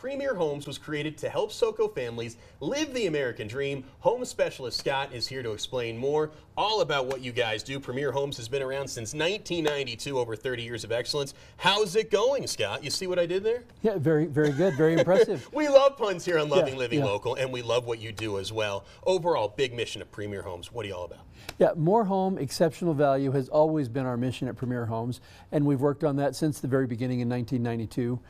Premier Homes was created to help SoCo families live the American dream. Home specialist Scott is here to explain more all about what you guys do. Premier Homes has been around since 1992, over 30 years of excellence. How's it going, Scott? You see what I did there? Yeah, very, very good, very impressive. We love puns here on Loving Living yeah. Local, and we love what you do as well. Overall, big mission of Premier Homes. What are you all about? Yeah, more home, exceptional value has always been our mission at Premier Homes, and we've worked on that since the very beginning in 1992.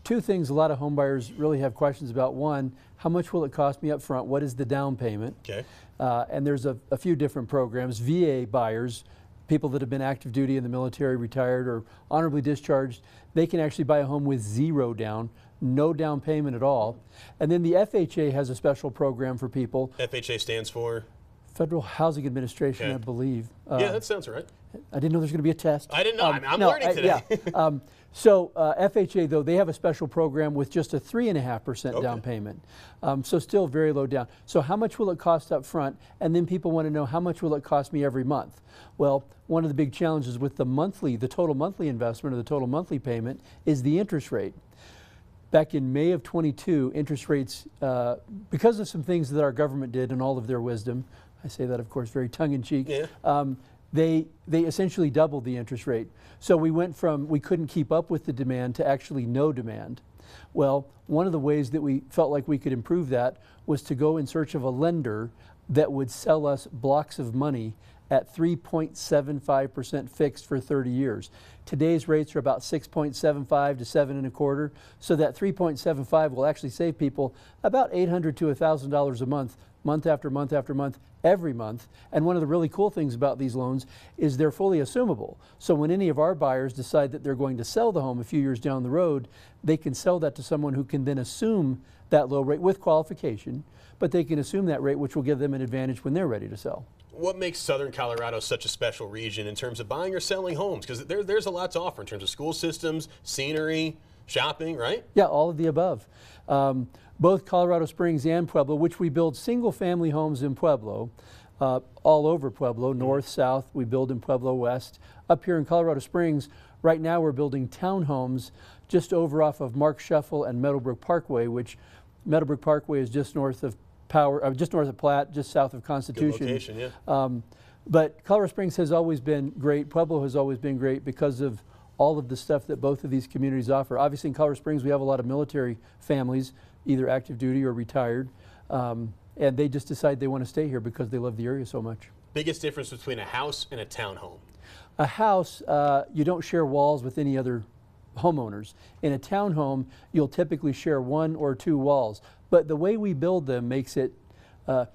Two things a lot of home buyers really have questions about. One, how much will it cost me up front? What is the down payment? Okay. And there's a few different programs. VA buyers, people that have been active duty in the military, retired, or honorably discharged, they can actually buy a home with zero down, no down payment at all. And then the FHA has a special program for people. FHA stands for? Federal Housing Administration, okay. I believe. Yeah, that sounds right. I didn't know there was going to be a test. I didn't know. I'm learning today. So FHA, though, they have a special program with just a 3.5% down payment. So still very low down. So how much will it cost up front? And then people want to know, how much will it cost me every month? Well, one of the big challenges with the total monthly investment or the total monthly payment is the interest rate. Back in May of 22, interest rates, because of some things that our government did in all of their wisdom, I say that, of course, very tongue-in-cheek, they essentially doubled the interest rate. So we went from we couldn't keep up with the demand to actually no demand. Well, one of the ways that we felt like we could improve that was to go in search of a lender that would sell us blocks of money at 3.75% fixed for 30 years. Today's rates are about 6.75 to 7.25, so that 3.75 will actually save people about $800 to $1,000 a month, month after month after month, every month. And one of the really cool things about these loans is they're fully assumable. So when any of our buyers decide that they're going to sell the home a few years down the road, they can sell that to someone who can then assume that low rate with qualification, but they can assume that rate, which will give them an advantage when they're ready to sell. What makes Southern Colorado such a special region in terms of buying or selling homes? Because there's a lot to offer in terms of school systems, scenery, shopping, right? Yeah, all of the above. Both Colorado Springs and Pueblo, which we build single-family homes in Pueblo, all over Pueblo, north, south, we build in Pueblo West. Up here in Colorado Springs, right now we're building townhomes just over off of Mark Shuffle and Meadowbrook Parkway, which Meadowbrook Parkway is just north of just north of Platte, just south of Constitution. Good location, yeah. But Colorado Springs has always been great. Pueblo has always been great because of all of the stuff that both of these communities offer. Obviously in Colorado Springs we have a lot of military families, either active duty or retired, and they just decide they want to stay here because they love the area so much. Biggest difference between a house and a townhome? A house, you don't share walls with any other homeowners. In a townhome, you'll typically share one or two walls. But the way we build them makes it, they're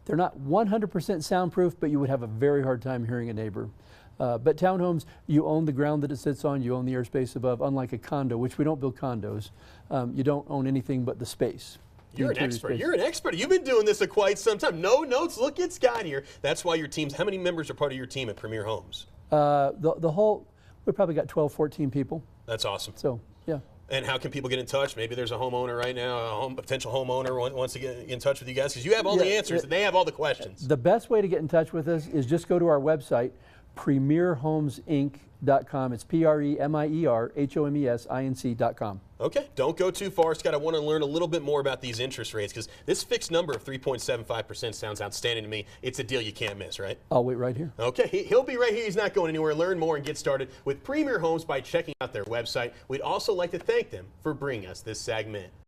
not 100% soundproof, but you would have a very hard time hearing a neighbor. But townhomes, you own the ground that it sits on, you own the airspace above, unlike a condo, which we don't build condos. You don't own anything but the space. You're an expert. You're an expert. You've been doing this for quite some time. No notes. Look at Scott here. That's why your teams, how many members are part of your team at Premier Homes? The whole, we probably got 12, 14 people. That's awesome. So, yeah. And how can people get in touch? Maybe there's a homeowner right now, a potential homeowner wants to get in touch with you guys because you have all the answers. They have all the questions. The best way to get in touch with us is just go to our website, premierhomesinc.com. It's premierhomesinc.com. Okay, don't go too far, Scott. I want to learn a little bit more about these interest rates because this fixed number of 3.75% sounds outstanding to me. It's a deal you can't miss, right? I'll wait right here. Okay, he'll be right here. He's not going anywhere. Learn more and get started with Premier Homes by checking out their website. We'd also like to thank them for bringing us this segment.